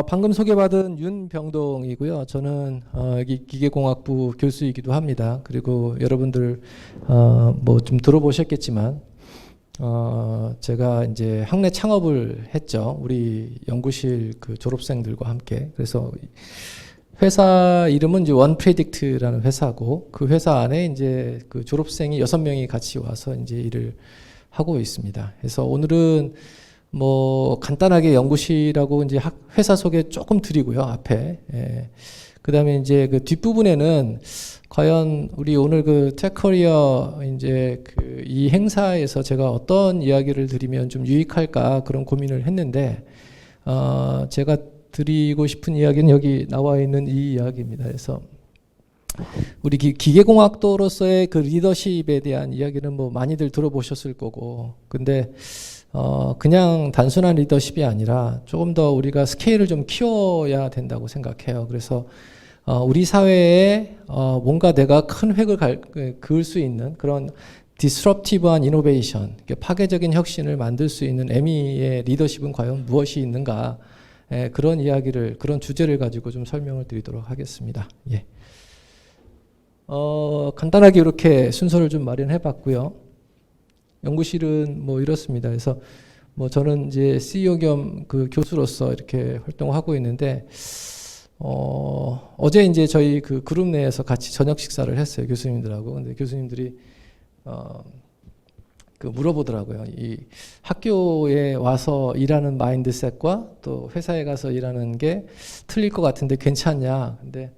방금 소개받은 윤병동이고요. 저는 여기 기계공학부 교수이기도 합니다. 그리고 여러분들 뭐 좀 들어보셨겠지만 제가 이제 학내 창업을 했죠. 우리 연구실 그 졸업생들과 함께. 그래서 회사 이름은 이제 원프레딕트라는 회사고, 그 회사 안에 이제 그 졸업생이 6명이 같이 와서 이제 일을 하고 있습니다. 그래서 오늘은 뭐 간단하게 연구실하고 이제 회사 소개 조금 드리고요, 앞에. 그 다음에 이제 그 뒷부분에는 과연 우리 오늘 그 테크커리어 이제 그 이 행사에서 제가 어떤 이야기를 드리면 좀 유익할까 그런 고민을 했는데, 제가 드리고 싶은 이야기는 여기 나와 있는 이 이야기입니다. 그래서 우리 기계공학도로서의 그 리더십에 대한 이야기는 뭐 많이들 들어보셨을 거고, 근데 그냥 단순한 리더십이 아니라 조금 더 우리가 스케일을 좀 키워야 된다고 생각해요. 그래서 우리 사회에 뭔가 내가 큰 획을 그을 수 있는 그런 디스럽티브한 이노베이션, 파괴적인 혁신을 만들 수 있는 에미의 리더십은 과연 무엇이 있는가, 그런 이야기를, 그런 주제를 가지고 좀 설명을 드리도록 하겠습니다. 예. 간단하게 이렇게 순서를 좀 마련해 봤고요. 연구실은 뭐 이렇습니다. 그래서 뭐 저는 이제 CEO 겸 그 교수로서 이렇게 활동을 하고 있는데, 어제 이제 저희 그 그룹 내에서 같이 저녁 식사를 했어요, 교수님들하고. 근데 교수님들이 그 물어보더라고요. 이 학교에 와서 일하는 마인드셋과 또 회사에 가서 일하는 게 틀릴 것 같은데 괜찮냐. 근데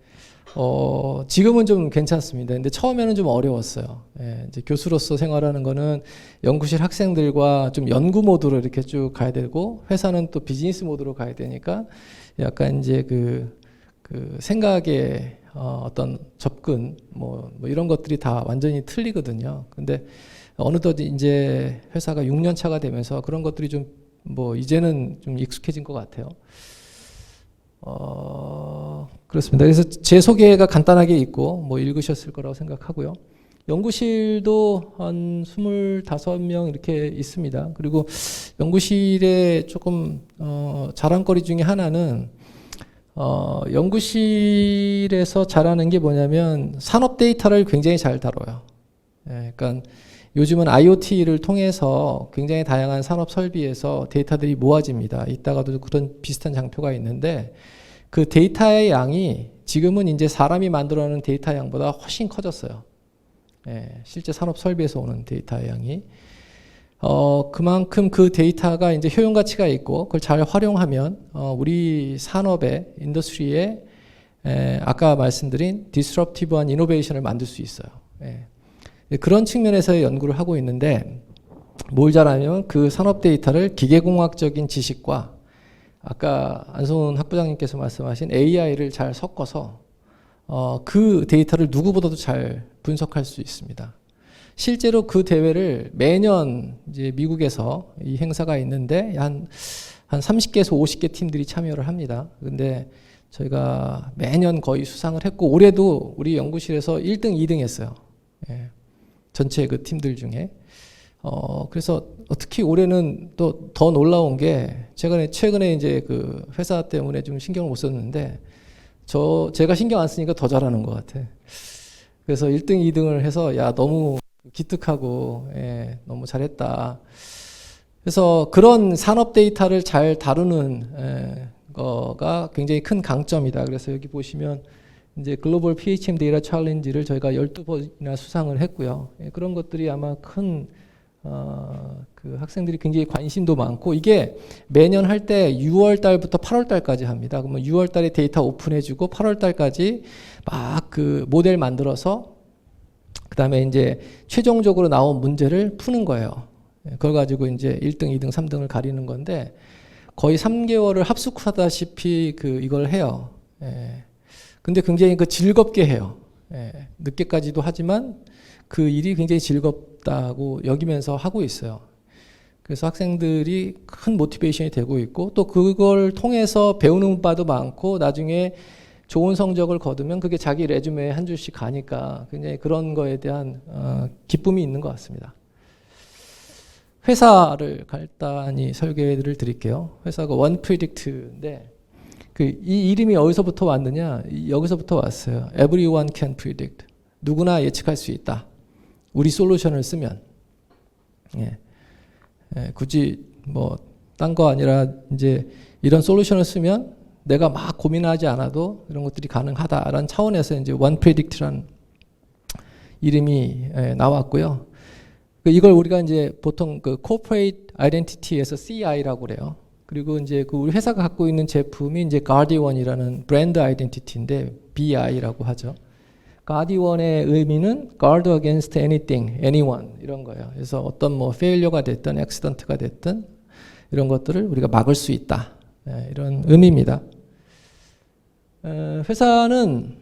지금은 좀 괜찮습니다. 근데 처음에는 좀 어려웠어요. 예, 이제 교수로서 생활하는 거는 연구실 학생들과 좀 연구 모드로 이렇게 쭉 가야 되고, 회사는 또 비즈니스 모드로 가야 되니까 약간 이제 그 생각의 어떤 접근 뭐 이런 것들이 다 완전히 틀리거든요. 근데 어느덧 이제 회사가 6년 차가 되면서 그런 것들이 좀 뭐 이제는 좀 익숙해진 것 같아요. 그렇습니다. 그래서 제 소개가 간단하게 있고 뭐 읽으셨을 거라고 생각하고요. 연구실도 한 25명 이렇게 있습니다. 그리고 연구실에 조금 자랑거리 중에 하나는 연구실에서 잘하는 게 뭐냐면 산업 데이터를 굉장히 잘 다뤄요. 그러니까 요즘은 IoT를 통해서 굉장히 다양한 산업 설비에서 데이터들이 모아집니다. 이따가도 그런 비슷한 장표가 있는데, 그 데이터의 양이 지금은 이제 사람이 만들어내는 데이터 양보다 훨씬 커졌어요. 실제 산업 설비에서 오는 데이터의 양이. 그만큼 그 데이터가 이제 효용 가치가 있고, 그걸 잘 활용하면 우리 산업의 인더스트리에 아까 말씀드린 디스럽티브한 이노베이션을 만들 수 있어요. 그런 측면에서의 연구를 하고 있는데, 뭘 잘하면 그 산업 데이터를 기계공학적인 지식과 아까 안성훈 학부장님께서 말씀하신 AI를 잘 섞어서 그 데이터를 누구보다도 잘 분석할 수 있습니다. 실제로 그 대회를 매년 이제 미국에서 이 행사가 있는데 한 30개에서 50개 팀들이 참여를 합니다. 근데 저희가 매년 거의 수상을 했고, 올해도 우리 연구실에서 1등, 2등 했어요. 전체 그 팀들 중에. 그래서 특히 올해는 또 더 놀라운 게, 최근에 이제 그 회사 때문에 좀 신경을 못 썼는데, 제가 신경 안 쓰니까 더 잘하는 것 같아. 그래서 1등, 2등을 해서, 야, 너무 기특하고, 너무 잘했다. 그래서 그런 산업 데이터를 잘 다루는 거가 굉장히 큰 강점이다. 그래서 여기 보시면 이제 글로벌 PHM 데이터 챌린지를 저희가 12번이나 수상을 했고요. 그런 것들이 아마 큰 그 학생들이 굉장히 관심도 많고, 이게 매년 할 때 6월 달부터 8월 달까지 합니다. 그러면 6월 달에 데이터 오픈해주고 8월 달까지 막 그 모델 만들어서 그 다음에 이제 최종적으로 나온 문제를 푸는 거예요. 그걸 가지고 이제 1등, 2등, 3등을 가리는 건데, 거의 3개월을 합숙하다시피 이걸 해요. 근데 굉장히 즐겁게 해요. 늦게까지도 하지만 그 일이 굉장히 즐겁다고 여기면서 하고 있어요. 그래서 학생들이 큰 모티베이션이 되고 있고, 또 그걸 통해서 배우는 바도 많고, 나중에 좋은 성적을 거두면 그게 자기 레주메에 한 줄씩 가니까 굉장히 그런 거에 대한 기쁨이 있는 것 같습니다. 회사를 간단히 설계를 드릴게요. 회사가 원프리딕트인데, 이 이름이 어디서부터 왔느냐? 여기서부터 왔어요. Everyone can predict. 누구나 예측할 수 있다. 우리 솔루션을 쓰면. 예. 굳이 뭐 딴 거 아니라 이제 이런 솔루션을 쓰면 내가 막 고민하지 않아도 이런 것들이 가능하다라는 차원에서 이제 One Predict라는 이름이 나왔고요. 이걸 우리가 이제 보통 그 Corporate Identity에서 CI라고 그래요. 그리고 이제 그 우리 회사가 갖고 있는 제품이 이제 가디원이라는 브랜드 아이덴티티인데 BI라고 하죠. 가디원의 의미는 Guard Against Anything, Anyone 이런 거예요. 그래서 어떤 뭐 failure가 됐든 accident가 됐든 이런 것들을 우리가 막을 수 있다. 이런 의미입니다. 회사는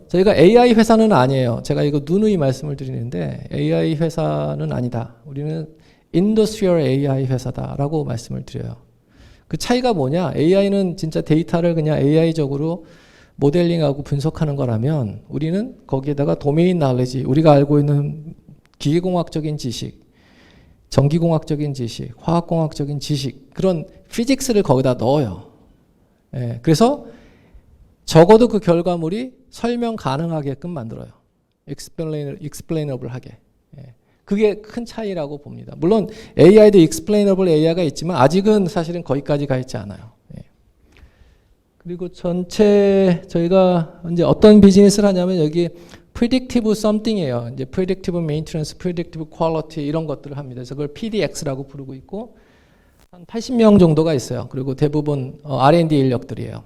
저희가 AI 회사는 아니에요. 제가 이거 누누이 말씀을 드리는데 AI 회사는 아니다. 우리는 Industrial AI 회사다라고 말씀을 드려요. 그 차이가 뭐냐? AI는 진짜 데이터를 그냥 AI적으로 모델링하고 분석하는 거라면 우리는 거기에다가 도메인 나레지, 우리가 알고 있는 기계공학적인 지식, 전기공학적인 지식, 화학공학적인 지식, 그런 피직스를 거기다 넣어요. 그래서 적어도 그 결과물이 설명 가능하게끔 만들어요. explainable 하게. 그게 큰 차이라고 봅니다. 물론 AI도 explainable AI가 있지만 아직은 사실은 거기까지 가 있지 않아요. 그리고 전체 저희가 이제 어떤 비즈니스를 하냐면 여기 predictive something이에요. 이제 predictive maintenance, predictive quality 이런 것들을 합니다. 그래서 그걸 PDX라고 부르고 있고 한 80명 정도가 있어요. 그리고 대부분 R&D 인력들이에요.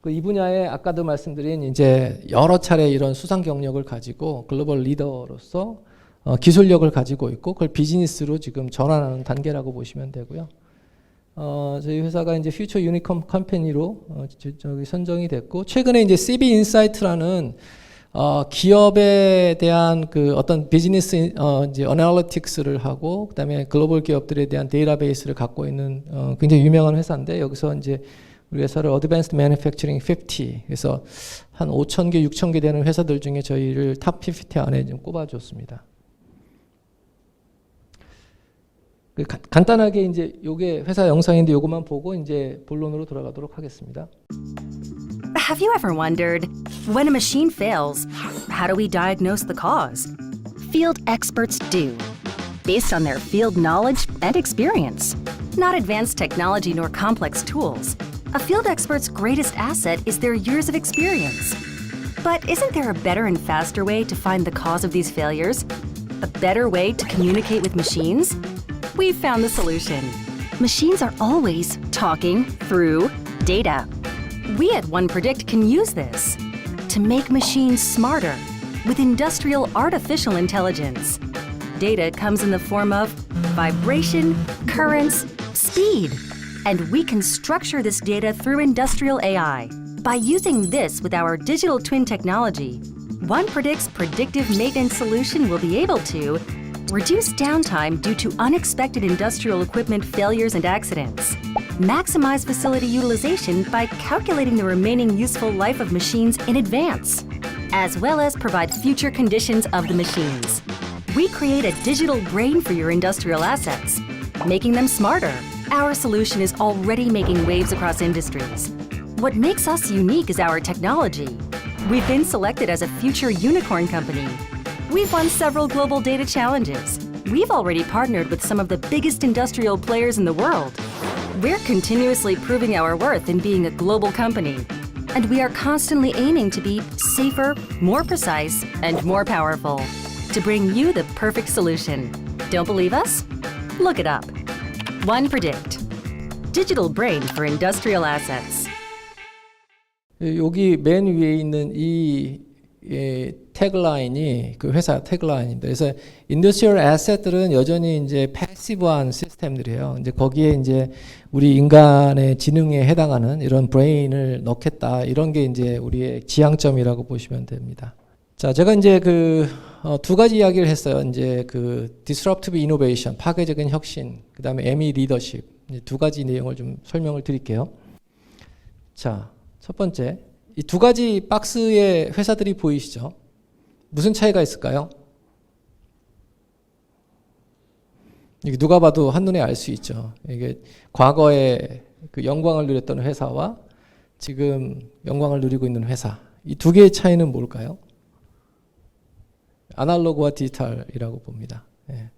이 분야에 아까도 말씀드린 이제 여러 차례 이런 수상 경력을 가지고 글로벌 리더로서 기술력을 가지고 있고 그걸 비즈니스로 지금 전환하는 단계라고 보시면 되고요. 저희 회사가 이제 퓨처 유니콘 컴퍼니로 저기 선정이 됐고 최근에 이제 CB 인사이트라는 기업에 대한 그 어떤 비즈니스 이제 어널리틱스를 하고 그다음에 글로벌 기업들에 대한 데이터베이스를 갖고 있는 굉장히 유명한 회사인데 여기서 이제 우리 회사를 Advanced Manufacturing 50 그래서 한 5,000개, 6,000개 되는 회사들 중에 저희를 탑 50 안에 좀 꼽아줬습니다. 간단하게 이제 요게 회사 영상인데 요것만 보고 이제 본론으로 돌아가도록 하겠습니다. Have you ever wondered, when a machine fails, how do we diagnose the cause? Field experts do, based on their field knowledge and experience. Not advanced technology nor complex tools. A field expert's greatest asset is their years of experience. But isn't there a better and faster way to find the cause of these failures? A better way to communicate with machines? We've found the solution. Machines are always talking through data. We at OnePredict can use this to make machines smarter with industrial artificial intelligence. Data comes in the form of vibration, currents, speed, and we can structure this data through industrial AI. By using this with our digital twin technology, OnePredict's predictive maintenance solution will be able to reduce downtime due to unexpected industrial equipment failures and accidents, maximize facility utilization by calculating the remaining useful life of machines in advance, as well as provide future conditions of the machines. We create a digital brain for your industrial assets, making them smarter. Our solution is already making waves across industries. What makes us unique is our technology. We've been selected as a future unicorn company. We've won several global data challenges. We've already partnered with some of the biggest industrial players in the world. We're continuously proving our worth in being a global company. And we are constantly aiming to be safer, more precise, and more powerful to bring you the perfect solution. Don't believe us? Look it up. OnePredict. Digital brain for industrial assets. 여기 맨 위에 있는 이 태그라인이 그 회사 태그라인입니다. 그래서 인더스트리얼 애셋들은 여전히 이제 패시브한 시스템들이에요. 이제 거기에 이제 우리 인간의 지능에 해당하는 이런 브레인을 넣겠다. 이런 게 이제 우리의 지향점이라고 보시면 됩니다. 자, 제가 이제 그 두 가지 이야기를 했어요. 이제 그 disruptive innovation, 파괴적인 혁신, 그다음에 ME 리더십. 두 가지 내용을 좀 설명을 드릴게요. 자, 첫 번째. 이 두 가지 박스의 회사들이 보이시죠? 무슨 차이가 있을까요? 이게 누가 봐도 한눈에 알 수 있죠. 이게 과거에 그 영광을 누렸던 회사와 지금 영광을 누리고 있는 회사. 이 두 개의 차이는 뭘까요? 아날로그와 디지털이라고 봅니다. 예.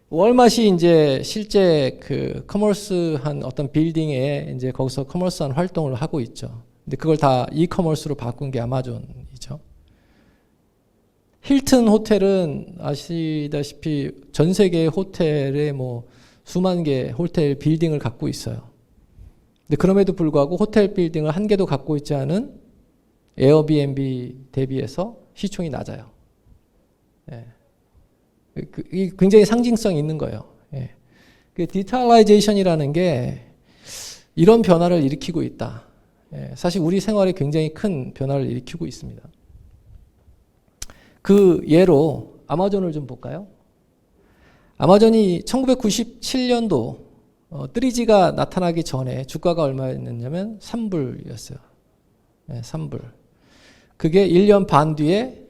월마트이 이제 실제 그 커머스한 어떤 빌딩에 이제 거기서 커머스한 활동을 하고 있죠. 근데 그걸 다 이커머스로 바꾼 게 아마존이죠. 힐튼 호텔은 아시다시피 전 세계 호텔에 뭐 수만 개 호텔 빌딩을 갖고 있어요. 근데 그럼에도 불구하고 호텔 빌딩을 한 개도 갖고 있지 않은 에어비앤비 대비해서 시총이 낮아요. 예. 굉장히 상징성이 있는 거예요. 예. 그 디지털라이제이션이라는 게 이런 변화를 일으키고 있다. 예. 사실 우리 생활에 굉장히 큰 변화를 일으키고 있습니다. 그 예로 아마존을 좀 볼까요? 아마존이 1997년도 3G가 나타나기 전에 주가가 얼마였냐면 3불이었어요. 네, 3불. 그게 1년 반 뒤에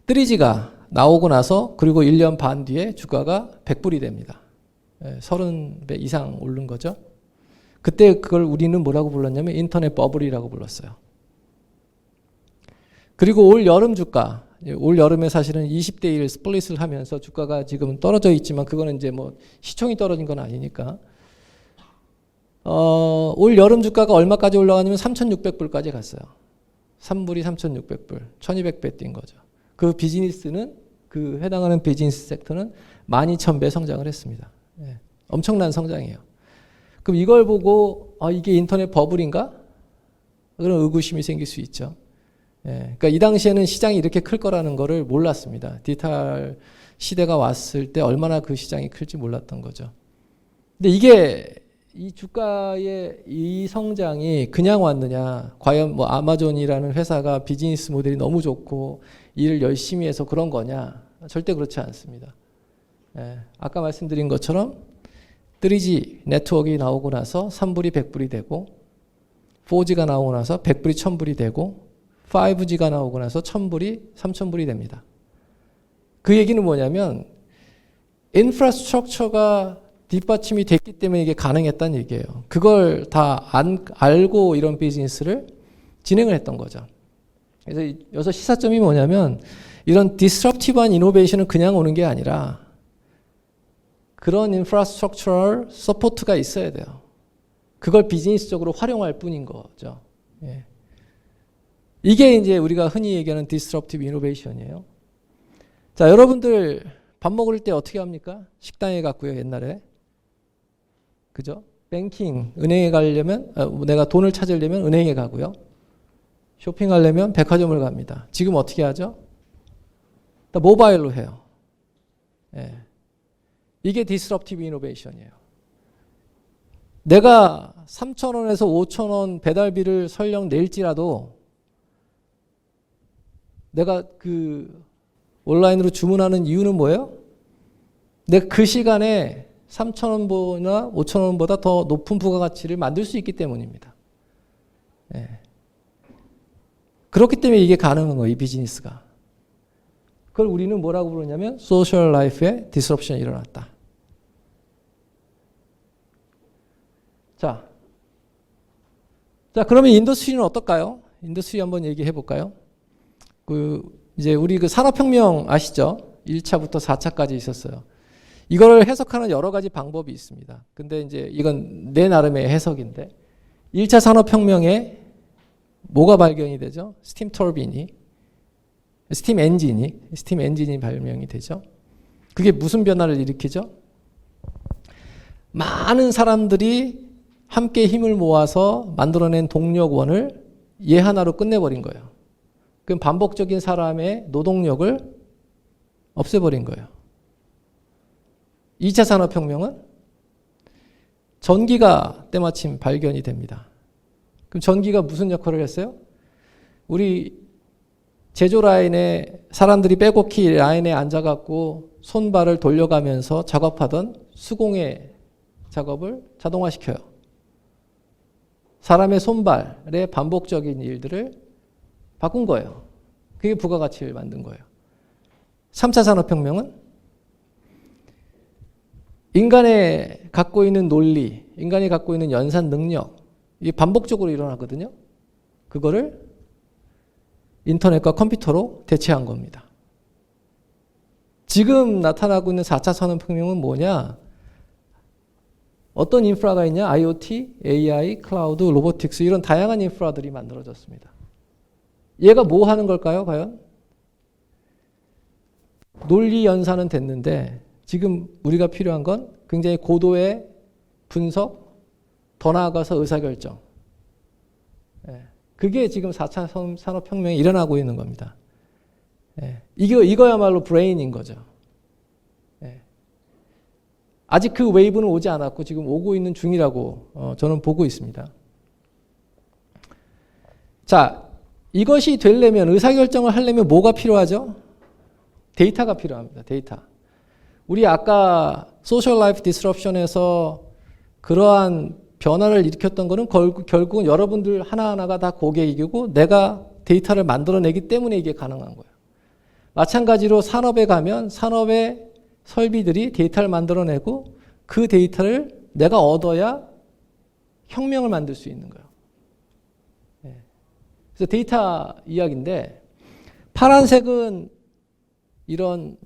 3G가 나오고 나서 그리고 1년 반 뒤에 주가가 100불이 됩니다. 30배 이상 오른 거죠. 그때 그걸 우리는 뭐라고 불렀냐면 인터넷 버블이라고 불렀어요. 그리고 올 여름 주가, 올 여름에 사실은 20대 1 스플릿을 하면서 주가가 지금 떨어져 있지만 그거는 이제 뭐 시총이 떨어진 건 아니니까. 올 여름 주가가 얼마까지 올라가냐면 3,600불까지 갔어요. 3불이 3,600불, 1,200배 뛴 거죠. 그 비즈니스는 그 해당하는 비즈니스 섹터는 12,000배 성장을 했습니다. 예, 엄청난 성장이에요. 그럼 이걸 보고 이게 인터넷 버블인가? 그런 의구심이 생길 수 있죠. 예, 그러니까 이 당시에는 시장이 이렇게 클 거라는 거를 몰랐습니다. 디지털 시대가 왔을 때 얼마나 그 시장이 클지 몰랐던 거죠. 근데 이게 이 주가의 이 성장이 그냥 왔느냐? 과연 뭐 아마존이라는 회사가 비즈니스 모델이 너무 좋고 일을 열심히 해서 그런 거냐? 절대 그렇지 않습니다. 예, 아까 말씀드린 것처럼 3G 네트워크가 나오고 나서 3불이 100불이 되고 4G가 나오고 나서 100불이 1000불이 되고 5G가 나오고 나서 1000불이 3000불이 됩니다. 그 얘기는 뭐냐면 인프라스트럭처가 뒷받침이 됐기 때문에 이게 가능했다는 얘기예요. 그걸 다 알고 이런 비즈니스를 진행을 했던 거죠. 그래서 여기서 시사점이 뭐냐면 이런 디스럽티브한 이노베이션은 그냥 오는 게 아니라 그런 인프라스트럭처럴 서포트가 있어야 돼요. 그걸 비즈니스적으로 활용할 뿐인 거죠. 예. 이게 이제 우리가 흔히 얘기하는 디스럽티브 이노베이션이에요. 자, 여러분들 밥 먹을 때 어떻게 합니까? 식당에 갔고요, 옛날에. 그죠? 뱅킹, 은행에 가려면, 내가 돈을 찾으려면 은행에 가고요. 쇼핑하려면 백화점을 갑니다. 지금 어떻게 하죠? 다 모바일로 해요. 예. 이게 디스럽티브 이노베이션이에요. 내가 3,000원에서 5,000원 배달비를 설령 낼지라도 내가 그 온라인으로 주문하는 이유는 뭐예요? 내가 그 시간에 3,000원보다 5,000원보다 더 높은 부가가치를 만들 수 있기 때문입니다. 예. 그렇기 때문에 이게 가능한 거예요, 이 비즈니스가. 그걸 우리는 뭐라고 부르냐면 소셜 라이프에 디스럽션이 일어났다. 자, 그러면 인더스트리는 어떨까요? 인더스트리 한번 얘기해 볼까요? 이제 우리 그 산업혁명 아시죠? 1차부터 4차까지 있었어요. 이걸 해석하는 여러 가지 방법이 있습니다. 근데 이제 이건 내 나름의 해석인데 1차 산업혁명에 뭐가 발견이 되죠? 스팀 엔진이 발명이 되죠. 그게 무슨 변화를 일으키죠? 많은 사람들이 함께 힘을 모아서 만들어낸 동력원을 얘 하나로 끝내버린 거예요. 그럼 반복적인 사람의 노동력을 없애버린 거예요. 2차 산업혁명은 전기가 때마침 발견이 됩니다. 그럼 전기가 무슨 역할을 했어요? 우리 제조 라인에 사람들이 빼곡히 라인에 앉아갖고 손발을 돌려가면서 작업하던 수공예 작업을 자동화시켜요. 사람의 손발의 반복적인 일들을 바꾼 거예요. 그게 부가가치를 만든 거예요. 3차 산업혁명은 인간의 갖고 있는 논리, 인간이 갖고 있는 연산 능력, 이게 반복적으로 일어나거든요. 그거를 인터넷과 컴퓨터로 대체한 겁니다. 지금 나타나고 있는 4차 산업혁명은 뭐냐? 어떤 인프라가 있냐? IoT, AI, 클라우드, 로보틱스 이런 다양한 인프라들이 만들어졌습니다. 얘가 뭐 하는 걸까요? 과연? 논리 연산은 됐는데 지금 우리가 필요한 건 굉장히 고도의 분석, 더 나아가서 의사결정. 그게 지금 4차 산업혁명이 일어나고 있는 겁니다. 이거야말로 브레인인 거죠. 아직 그 웨이브는 오지 않았고 지금 오고 있는 중이라고 저는 보고 있습니다. 자, 이것이 되려면 의사결정을 하려면 뭐가 필요하죠? 데이터가 필요합니다. 데이터. 우리 아까 소셜 라이프 디스럽션에서 그러한 변화를 일으켰던 거는 결국은 여러분들 하나하나가 다 고객이고 내가 데이터를 만들어내기 때문에 이게 가능한 거예요. 마찬가지로 산업에 가면 산업의 설비들이 데이터를 만들어내고 그 데이터를 내가 얻어야 혁명을 만들 수 있는 거예요. 그래서 데이터 이야기인데 파란색은 이런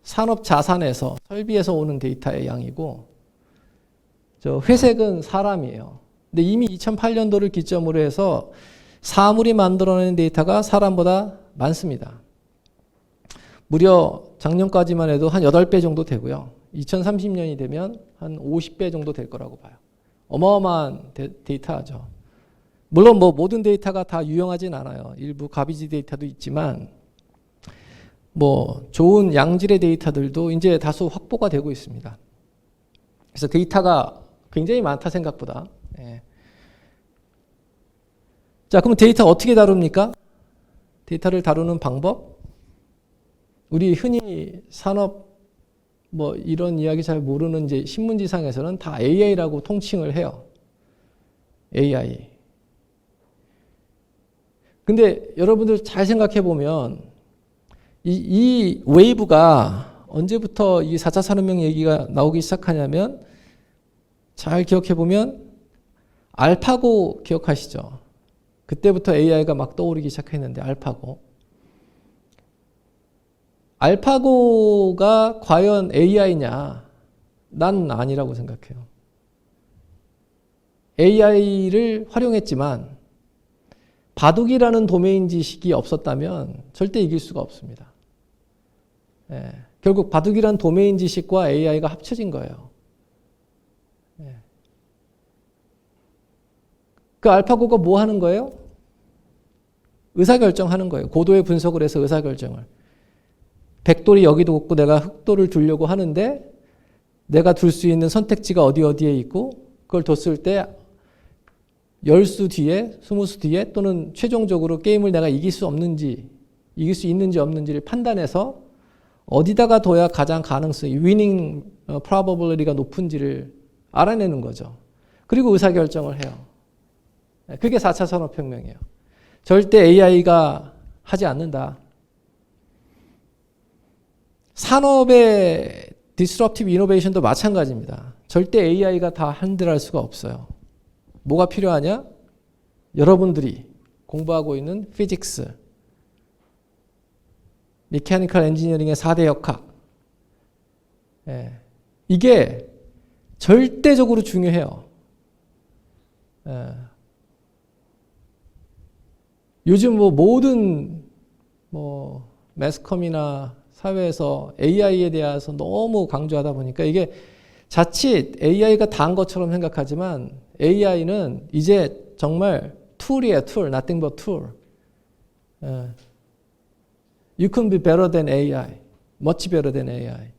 산업 자산에서 설비에서 오는 데이터의 양이고 저 회색은 사람이에요. 근데 이미 2008년도를 기점으로 해서 사물이 만들어내는 데이터가 사람보다 많습니다. 무려 작년까지만 해도 한 8배 정도 되고요. 2030년이 되면 한 50배 정도 될 거라고 봐요. 어마어마한 데이터죠. 물론 뭐 모든 데이터가 다 유용하진 않아요. 일부 가비지 데이터도 있지만 뭐 좋은 양질의 데이터들도 이제 다소 확보가 되고 있습니다. 그래서 데이터가 굉장히 많다 생각보다. 자, 그럼 데이터 어떻게 다룹니까? 데이터를 다루는 방법? 우리 흔히 산업 뭐 이런 이야기 잘 모르는 이제 신문지상에서는 다 AI라고 통칭을 해요. AI. 근데 여러분들 잘 생각해 보면 이 웨이브가 언제부터 이 4차 산업혁명 얘기가 나오기 시작하냐면 잘 기억해 보면 알파고 기억하시죠? 그때부터 AI가 막 떠오르기 시작했는데 알파고. 알파고가 과연 AI냐? 난 아니라고 생각해요. AI를 활용했지만 바둑이라는 도메인 지식이 없었다면 절대 이길 수가 없습니다. 결국 바둑이라는 도메인 지식과 AI가 합쳐진 거예요. 그 알파고가 뭐 하는 거예요? 의사결정하는 거예요. 고도의 분석을 해서 의사결정을. 백돌이 여기도 없고 내가 흑돌을 두려고 하는데 내가 둘 수 있는 선택지가 어디에 있고 그걸 뒀을 때 10수 뒤에 20수 뒤에 또는 최종적으로 게임을 내가 이길 수 있는지 없는지를 판단해서 어디다가 둬야 가장 가능성이 위닝 probability가 높은지를 알아내는 거죠. 그리고 의사결정을 해요. 그게 4차 산업혁명이에요. 절대 AI가 하지 않는다. 산업의 disruptive innovation도 마찬가지입니다. 절대 AI가 다 핸들할 수가 없어요. 뭐가 필요하냐? 여러분들이 공부하고 있는 피직스, 메카니컬 엔지니어링의 4대 역학. 이게 절대적으로 중요해요. 요즘 뭐 모든 매스컴이나 사회에서 AI에 대해서 너무 강조하다 보니까 이게 자칫 AI가 다한 것처럼 생각하지만 AI는 이제 정말 툴이에요. 툴, nothing but tool. You can be better than AI. Much better than AI.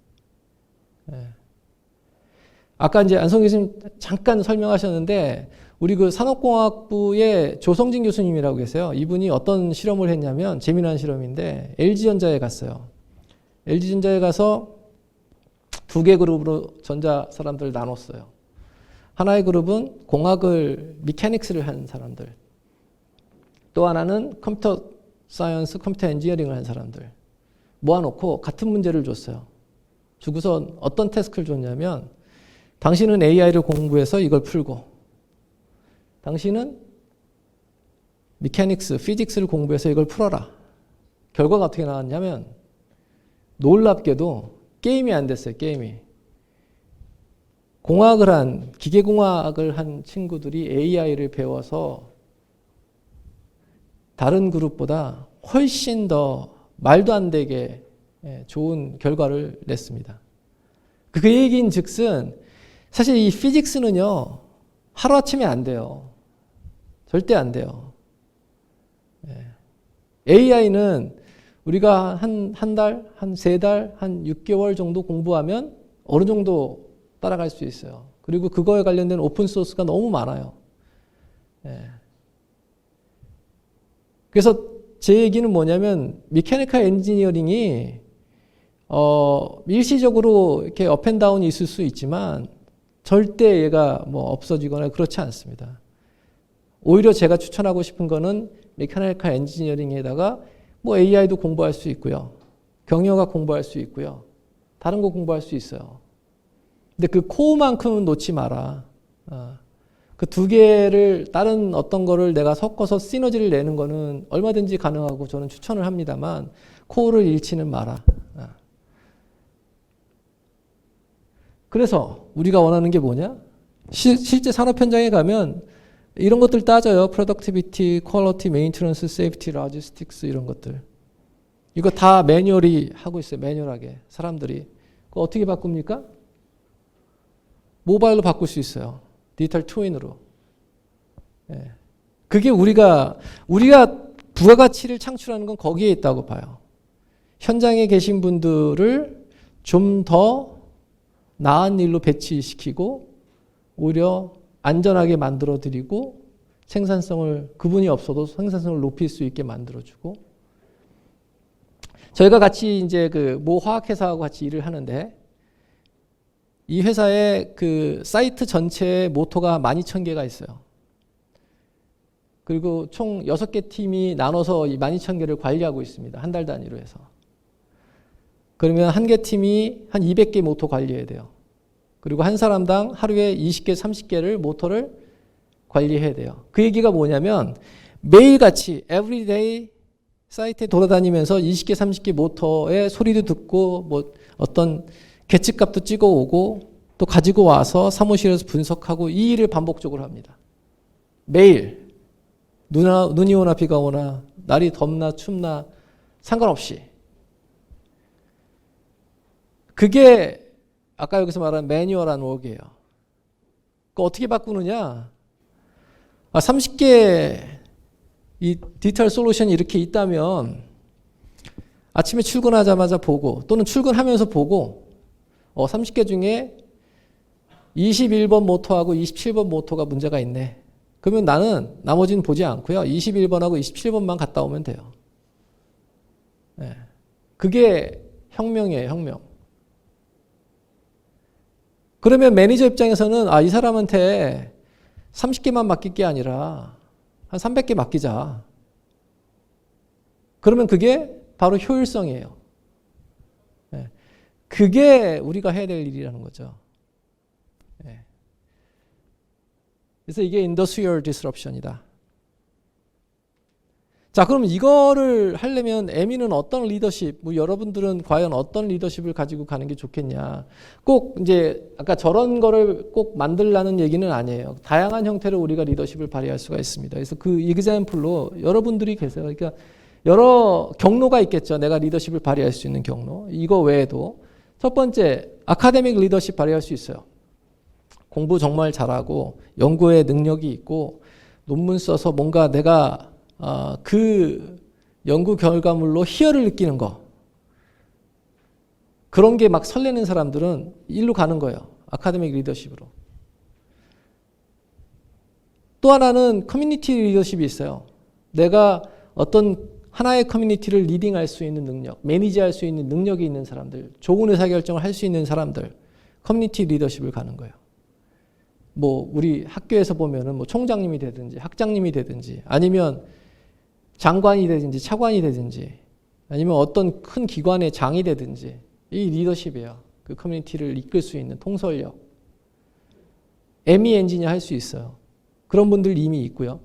아까 이제 안성기 교수님 잠깐 설명하셨는데 우리 그 산업공학부의 조성진 교수님이라고 계세요. 이분이 어떤 실험을 했냐면 재미난 실험인데 LG전자에 갔어요. LG전자에 가서 2개 그룹으로 전자 사람들을 나눴어요. 하나의 그룹은 공학을 미케닉스를 한 사람들, 또 하나는 컴퓨터 사이언스, 컴퓨터 엔지니어링을 한 사람들 모아놓고 같은 문제를 줬어요. 주고선 어떤 태스크를 줬냐면 당신은 AI를 공부해서 이걸 풀고 당신은 미케닉스, 피직스를 공부해서 이걸 풀어라. 결과가 어떻게 나왔냐면 놀랍게도 게임이 안 됐어요. 게임이. 기계공학을 한 친구들이 AI를 배워서 다른 그룹보다 훨씬 더 말도 안 되게 좋은 결과를 냈습니다. 그 얘기인 즉슨 사실 이 피직스는요 하루아침에 안 돼요. 절대 안 돼요. AI는 우리가 한 달, 한 3달, 한 6개월 정도 공부하면 어느 정도 따라갈 수 있어요. 그리고 그거에 관련된 오픈소스가 너무 많아요. 그래서 제 얘기는 뭐냐면 미케니컬 엔지니어링이 일시적으로 이렇게 업앤다운이 있을 수 있지만 절대 얘가 뭐 없어지거나 그렇지 않습니다. 오히려 제가 추천하고 싶은 거는 메카니컬 엔지니어링에다가 뭐 AI도 공부할 수 있고요. 경영학 공부할 수 있고요. 다른 거 공부할 수 있어요. 근데 그 코어만큼은 놓지 마라. 그 두 개를 다른 어떤 거를 내가 섞어서 시너지를 내는 거는 얼마든지 가능하고 저는 추천을 합니다만 코어를 잃지는 마라. 그래서 우리가 원하는 게 뭐냐? 실제 산업 현장에 가면 이런 것들 따져요. 프로덕티비티, 퀄리티, 메인테넌스, 세이프티, 로지스틱스 이런 것들. 이거 다 매뉴얼이 하고 있어요. 매뉴얼하게 사람들이. 그거 어떻게 바꿉니까? 모바일로 바꿀 수 있어요. 디지털 트윈으로. 그게 우리가 부가가치를 창출하는 건 거기에 있다고 봐요. 현장에 계신 분들을 좀 더 나은 일로 배치시키고 오히려 안전하게 만들어드리고 그분이 없어도 생산성을 높일 수 있게 만들어주고 저희가 같이 이제 그 모 화학회사하고 같이 일을 하는데 이 회사의 그 사이트 전체에 모터가 12,000개가 있어요. 그리고 총 6개 팀이 나눠서 이 12,000개를 관리하고 있습니다. 한 달 단위로 해서. 그러면 한 개 팀이 한 200개 모터 관리해야 돼요. 그리고 한 사람당 하루에 20개, 30개를 모터를 관리해야 돼요. 그 얘기가 뭐냐면 매일같이 everyday 사이트에 돌아다니면서 20개, 30개 모터의 소리도 듣고 뭐 어떤 계측값도 찍어오고 또 가지고 와서 사무실에서 분석하고 이 일을 반복적으로 합니다. 매일 눈이 오나 비가 오나 날이 덥나 춥나 상관없이 그게 아까 여기서 말한 매뉴얼한 워크예요. 그거 어떻게 바꾸느냐? 30개 이 디지털 솔루션이 이렇게 있다면 아침에 출근하자마자 보고 또는 출근하면서 보고 30개 중에 21번 모터하고 27번 모터가 문제가 있네. 그러면 나는 나머지는 보지 않고요. 21번하고 27번만 갔다 오면 돼요. 그게 혁명이에요, 혁명. 그러면 매니저 입장에서는 이 사람한테 30개만 맡길 게 아니라 한 300개 맡기자. 그러면 그게 바로 효율성이에요. 그게 우리가 해야 될 일이라는 거죠. 그래서 이게 인더스트리얼 디스럽션이다. 자, 그럼 이거를 하려면 에미는 어떤 리더십, 여러분들은 과연 어떤 리더십을 가지고 가는 게 좋겠냐. 꼭 이제 아까 저런 거를 꼭 만들라는 얘기는 아니에요. 다양한 형태로 우리가 리더십을 발휘할 수가 있습니다. 그래서 그 example로 여러분들이 계세요. 그러니까 여러 경로가 있겠죠. 내가 리더십을 발휘할 수 있는 경로. 이거 외에도 첫 번째, 아카데믹 리더십 발휘할 수 있어요. 공부 정말 잘하고 연구에 능력이 있고 논문 써서 뭔가 내가 그 연구 결과물로 희열을 느끼는 거. 그런 게 막 설레는 사람들은 일로 가는 거예요. 아카데믹 리더십으로. 또 하나는 커뮤니티 리더십이 있어요. 내가 어떤 하나의 커뮤니티를 리딩할 수 있는 능력, 매니지할 수 있는 능력이 있는 사람들, 좋은 의사결정을 할 수 있는 사람들, 커뮤니티 리더십을 가는 거예요. 우리 학교에서 보면은 총장님이 되든지 학장님이 되든지 아니면 장관이 되든지 차관이 되든지 아니면 어떤 큰 기관의 장이 되든지 이 리더십이에요. 그 커뮤니티를 이끌 수 있는 통솔력. ME 엔지니어 할 수 있어요. 그런 분들 이미 있고요.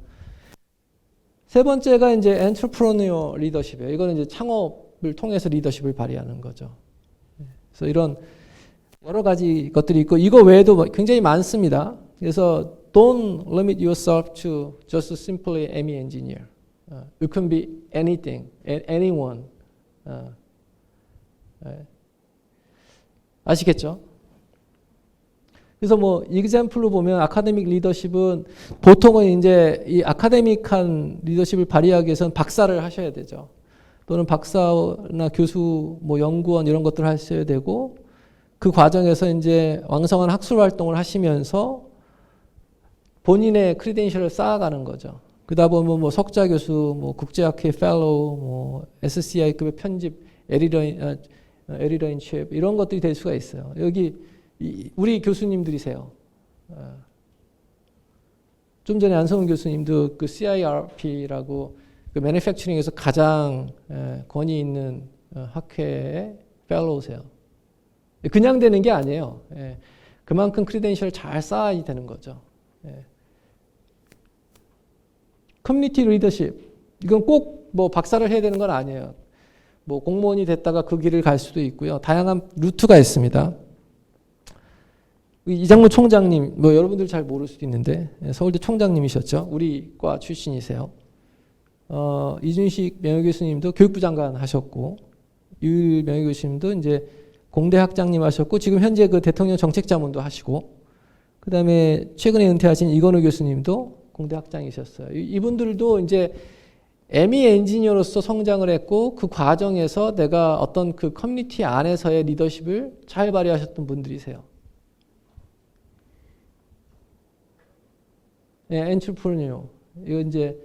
세 번째가 이제 엔터프레니어 리더십이에요. 이거는 이제 창업을 통해서 리더십을 발휘하는 거죠. 그래서 이런 여러 가지 것들이 있고 이거 외에도 굉장히 많습니다. 그래서 don't limit yourself to just simply ME engineer. You can be anything, anyone. 아시겠죠? 그래서 뭐 example로 보면 아카데믹 리더십은 보통은 이제 이 아카데믹한 리더십을 발휘하기 위해서는 박사를 하셔야 되죠. 또는 박사나 교수, 뭐 연구원 이런 것들을 하셔야 되고 그 과정에서 이제 왕성한 학술 활동을 하시면서 본인의 크리덴셜을 쌓아가는 거죠. 그러다 보면 뭐 석좌 교수, 뭐 국제학회 펠로우, 뭐 SCI급의 편집, 에디터인십 이런 것들이 될 수가 있어요. 여기 우리 교수님들이세요. 좀 전에 안성훈 교수님도 그 CIRP라고 그 매니팩처링에서 가장 권위 있는 학회의 펠로우세요. 그냥 되는 게 아니에요. 그만큼 크리덴셜 잘 쌓아야 되는 거죠. 커뮤니티 리더십. 이건 꼭 뭐 박사를 해야 되는 건 아니에요. 뭐 공무원이 됐다가 그 길을 갈 수도 있고요. 다양한 루트가 있습니다. 이장무 총장님, 뭐 여러분들 잘 모를 수도 있는데 서울대 총장님이셨죠. 우리 과 출신이세요. 이준식 명예교수님도 교육부 장관 하셨고 유일 명예교수님도 이제 공대 학장님 하셨고 지금 현재 그 대통령 정책자문도 하시고 그 다음에 최근에 은퇴하신 이건우 교수님도 공대 학장이셨어요. 이분들도 이제 ME 엔지니어로서 성장을 했고 그 과정에서 내가 어떤 그 커뮤니티 안에서의 리더십을 잘 발휘하셨던 분들이세요. 엔트러프레니어. 이거 이제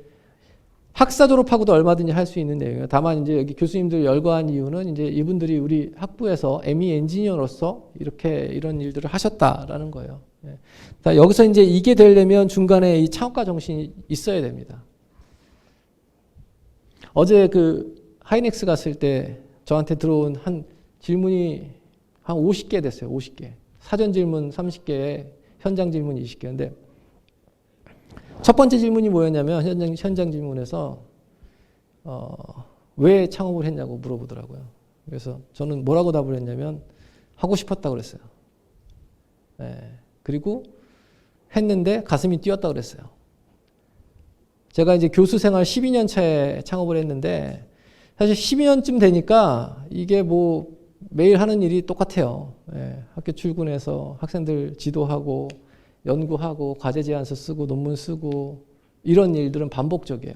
학사 졸업하고도 얼마든지 할 수 있는 내용이에요. 다만 이제 여기 교수님들 열거한 이유는 이제 이분들이 우리 학부에서 ME 엔지니어로서 이렇게 이런 일들을 하셨다라는 거예요. 여기서 이제 이게 되려면 중간에 이 창업가 정신이 있어야 됩니다. 어제 그 하이넥스 갔을 때 저한테 들어온 한 질문이 한 50개 됐어요. 50개. 사전 질문 30개, 현장 질문 20개인데 첫 번째 질문이 뭐였냐면 현장 질문에서 왜 창업을 했냐고 물어보더라고요. 그래서 저는 뭐라고 답을 했냐면 하고 싶었다고 그랬어요. 그리고 했는데 가슴이 뛰었다고 그랬어요. 제가 이제 교수 생활 12년 차에 창업을 했는데 사실 12년쯤 되니까 이게 뭐 매일 하는 일이 똑같아요. 학교 출근해서 학생들 지도하고 연구하고 과제 제안서 쓰고 논문 쓰고 이런 일들은 반복적이에요.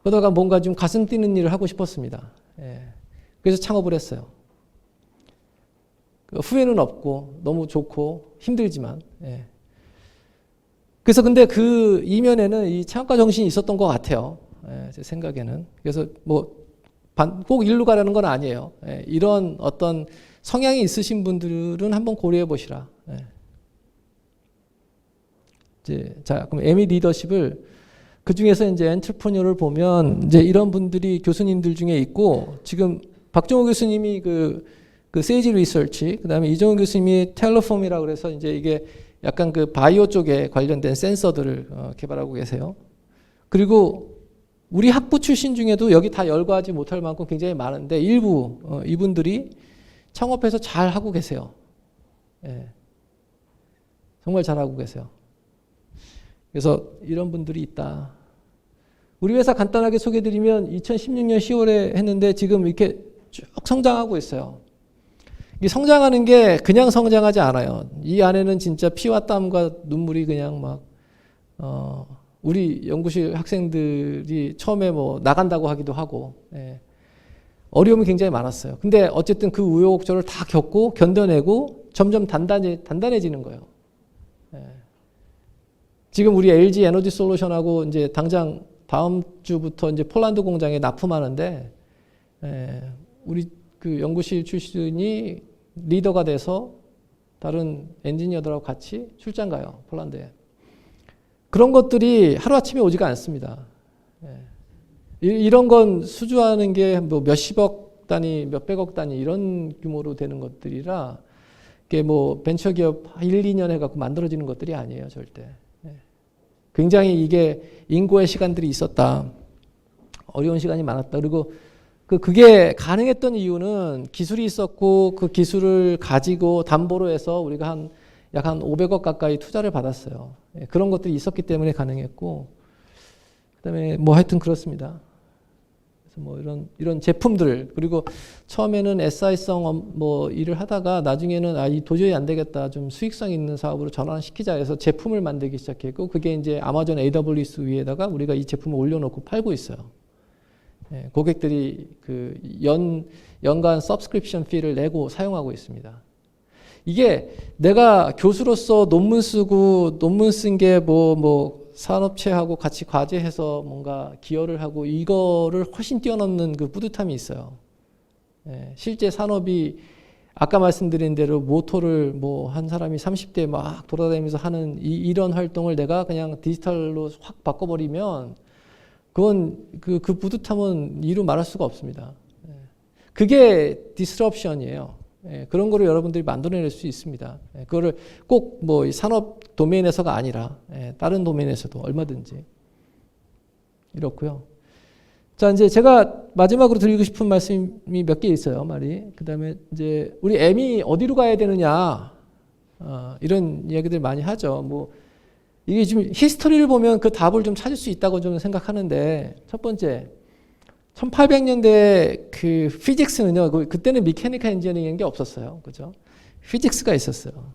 그러다가 뭔가 좀 가슴 뛰는 일을 하고 싶었습니다. 그래서 창업을 했어요. 후회는 없고 너무 좋고 힘들지만 그래서 근데 그 이면에는 이 창업가 정신이 있었던 것 같아요. 제 생각에는. 그래서 뭐 꼭 일로 가라는 건 아니에요. 이런 어떤 성향이 있으신 분들은 한번 고려해 보시라. 자, 그럼 ME 리더십을 그 중에서 이제 엔트러프레니어를 보면 이제 이런 분들이 교수님들 중에 있고 지금 박정호 교수님이 그 세이지 리서치, 그다음에 이정훈 교수님이 텔레폼이라고 그래서 이제 이게 약간 그 바이오 쪽에 관련된 센서들을 개발하고 계세요. 그리고 우리 학부 출신 중에도 여기 다 열거하지 못할 만큼 굉장히 많은데 일부 이분들이 창업해서 잘 하고 계세요. 정말 잘 하고 계세요. 그래서 이런 분들이 있다. 우리 회사 간단하게 소개드리면 2016년 10월에 했는데 지금 이렇게 쭉 성장하고 있어요. 이 성장하는 게 그냥 성장하지 않아요. 이 안에는 진짜 피와 땀과 눈물이 그냥 막 우리 연구실 학생들이 처음에 뭐 나간다고 하기도 하고 어려움이 굉장히 많았어요. 근데 어쨌든 그 우여곡절을 다 겪고 견뎌내고 점점 단단해지는 거예요. 지금 우리 LG 에너지 솔루션하고 이제 당장 다음 주부터 이제 폴란드 공장에 납품하는데 우리 그 연구실 출신이 리더가 돼서 다른 엔지니어들하고 같이 출장 가요. 폴란드에. 그런 것들이 하루아침에 오지가 않습니다. 이런 건 수주하는 게 뭐 몇십억 천억 단위, 몇백억 단위 이런 규모로 되는 것들이라 이게 뭐 벤처기업 1, 2년 해갖고 만들어지는 것들이 아니에요, 절대. 굉장히 이게 인고의 시간들이 있었다. 어려운 시간이 많았다. 그리고 그게 가능했던 이유는 기술이 있었고 그 기술을 가지고 담보로 해서 우리가 약 한 500억 가까이 투자를 받았어요. 그런 것들이 있었기 때문에 가능했고, 그다음에 뭐 하여튼 그렇습니다. 그래서 뭐 이런 제품들, 그리고 처음에는 SI성 뭐 일을 하다가 나중에는 이 도저히 안 되겠다, 좀 수익성 있는 사업으로 전환시키자 해서 제품을 만들기 시작했고, 그게 이제 아마존 AWS 위에다가 우리가 이 제품을 올려놓고 팔고 있어요. 고객들이 그 연간 서브스크립션 피를 내고 사용하고 있습니다. 이게 내가 교수로서 논문 쓰고 논문 쓴 게 뭐 산업체하고 같이 과제해서 뭔가 기여를 하고 이거를 훨씬 뛰어넘는 그 뿌듯함이 있어요. 실제 산업이 아까 말씀드린 대로 모토를 뭐 한 사람이 30대 막 돌아다니면서 하는 이런 활동을 내가 그냥 디지털로 확 바꿔버리면 그건 그 뿌듯함은 이루 말할 수가 없습니다. 그게 디스럽션이에요. 그런 거를 여러분들이 만들어낼 수 있습니다. 그거를 꼭 뭐 산업 도메인에서가 아니라 다른 도메인에서도 얼마든지 이렇고요. 자, 이제 제가 마지막으로 드리고 싶은 말씀이 몇 개 있어요, 말이. 그 다음에 이제 우리 M이 어디로 가야 되느냐, 이런 이야기들 많이 하죠. 뭐 이게 지금 히스토리를 보면 그 답을 좀 찾을 수 있다고 좀 생각하는데, 첫 번째, 1800년대 그 피직스는요, 그때는 미케니컬 엔지니어링이라는 게 없었어요. 그죠? 피직스가 있었어요.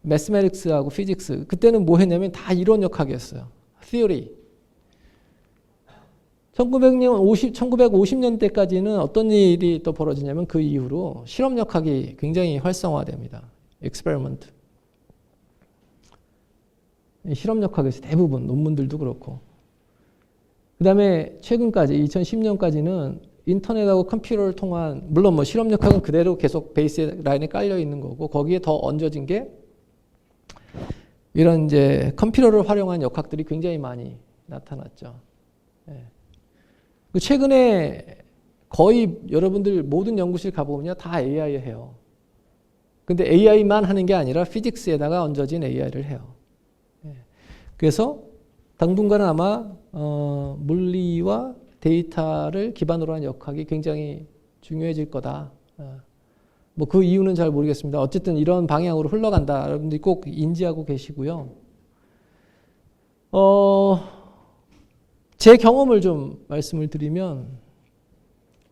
매스매틱스하고 피직스. 그때는 뭐 했냐면 다 이론역학이었어요. theory. 1950년대까지는 어떤 일이 또 벌어지냐면 그 이후로 실험역학이 굉장히 활성화됩니다. experiment. 실험역학에서 대부분 논문들도 그렇고. 그 다음에 최근까지 2010년까지는 인터넷하고 컴퓨터를 통한, 물론 뭐 실험역학은 그대로 계속 베이스 라인에 깔려 있는 거고, 거기에 더 얹어진 게 이런 이제 컴퓨터를 활용한 역학들이 굉장히 많이 나타났죠. 최근에 거의 여러분들 모든 연구실 가보면요, 다 AI 해요. 근데 AI만 하는 게 아니라 피직스에다가 얹어진 AI를 해요. 그래서 당분간은 아마 물리와 데이터를 기반으로 한 역학이 굉장히 중요해질 거다. 뭐 그 이유는 잘 모르겠습니다. 어쨌든 이런 방향으로 흘러간다. 여러분들이 꼭 인지하고 계시고요. 제 경험을 좀 말씀을 드리면,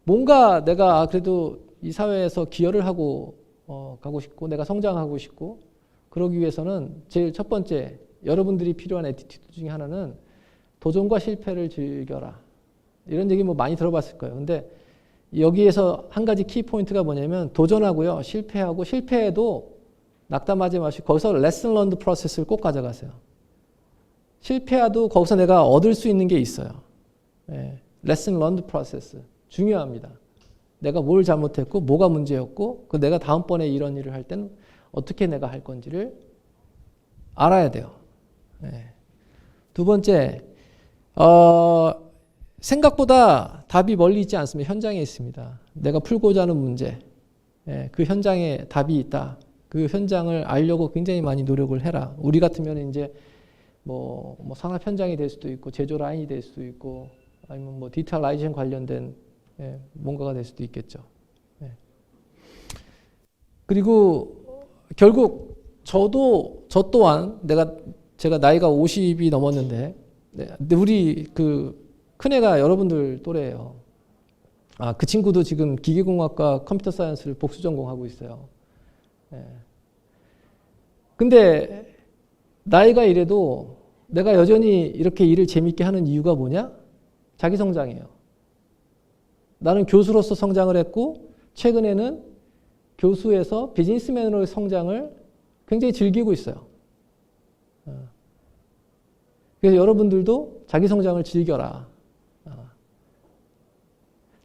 뭔가 내가 그래도 이 사회에서 기여를 하고 가고 싶고, 내가 성장하고 싶고, 그러기 위해서는 제일 첫 번째, 여러분들이 필요한 애티튜드 중에 하나는 도전과 실패를 즐겨라. 이런 얘기 뭐 많이 들어봤을 거예요. 근데 여기에서 한 가지 키포인트가 뭐냐면, 도전하고요, 실패하고, 실패해도 낙담하지 마시고 거기서 레슨 런드 프로세스를 꼭 가져가세요. 실패해도 거기서 내가 얻을 수 있는 게 있어요. 레슨 런드 프로세스 중요합니다. 내가 뭘 잘못했고 뭐가 문제였고, 그 내가 다음번에 이런 일을 할 때는 어떻게 내가 할 건지를 알아야 돼요. 두 번째, 생각보다 답이 멀리 있지 않습니다. 현장에 있습니다. 내가 풀고자 하는 문제, 그 현장에 답이 있다. 그 현장을 알려고 굉장히 많이 노력을 해라. 우리 같으면 이제 뭐 산업 현장이 될 수도 있고, 제조 라인이 될 수도 있고, 아니면 뭐 디지털라이제이션 관련된 뭔가가 될 수도 있겠죠. 그리고 결국 저 또한 제가 나이가 50이 넘었는데, 근데 우리 그 큰애가 여러분들 또래예요. 그 친구도 지금 기계공학과 컴퓨터 사이언스를 복수 전공하고 있어요. 근데 나이가 이래도 내가 여전히 이렇게 일을 재밌게 하는 이유가 뭐냐? 자기 성장이에요. 나는 교수로서 성장을 했고, 최근에는 교수에서 비즈니스맨으로의 성장을 굉장히 즐기고 있어요. 그래서 여러분들도 자기 성장을 즐겨라.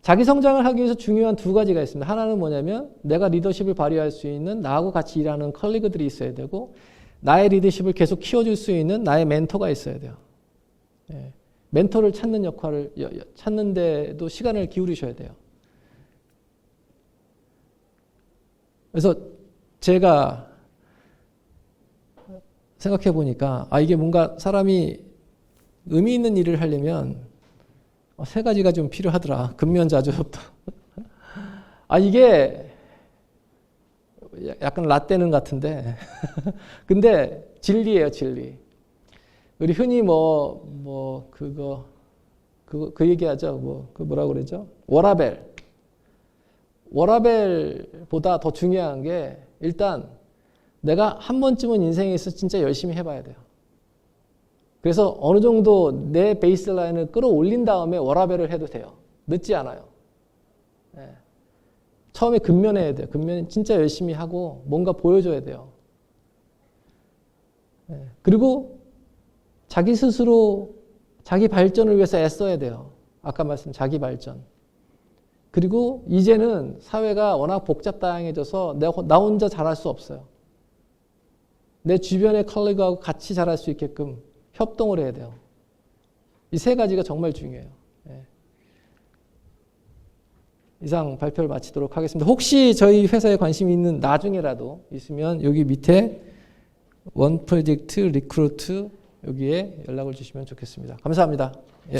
자기 성장을 하기 위해서 중요한 두 가지가 있습니다. 하나는 뭐냐면, 내가 리더십을 발휘할 수 있는 나하고 같이 일하는 컬리그들이 있어야 되고, 나의 리더십을 계속 키워줄 수 있는 나의 멘토가 있어야 돼요. 멘토를 찾는 역할을 찾는데도 시간을 기울이셔야 돼요. 그래서 제가 생각해 보니까 이게 뭔가 사람이 의미 있는 일을 하려면 세 가지가 좀 필요하더라. 근면자조부터. 이게 약간 라떼는 같은데 근데 진리예요, 진리. 우리 흔히 그 얘기하죠. 뭐라고 그러죠? 워라벨보다 더 중요한 게 일단 내가 한 번쯤은 인생에서 진짜 열심히 해봐야 돼요. 그래서 어느 정도 내 베이스라인을 끌어올린 다음에 워라벨을 해도 돼요. 늦지 않아요. 네. 처음에 근면해야 돼요. 근면 진짜 열심히 하고 뭔가 보여줘야 돼요. 네. 그리고 자기 스스로 자기 발전을 위해서 애써야 돼요. 아까 말씀 자기 발전. 그리고 이제는 사회가 워낙 복잡다양해져서 나 혼자 잘할 수 없어요. 내 주변의 컬리그하고 같이 잘할 수 있게끔 협동을 해야 돼요. 이 세 가지가 정말 중요해요. 네. 이상 발표를 마치도록 하겠습니다. 혹시 저희 회사에 관심이 있는 나중에라도 있으면 여기 밑에 원 프로젝트 리크루트 여기에 연락을 주시면 좋겠습니다. 감사합니다. 예.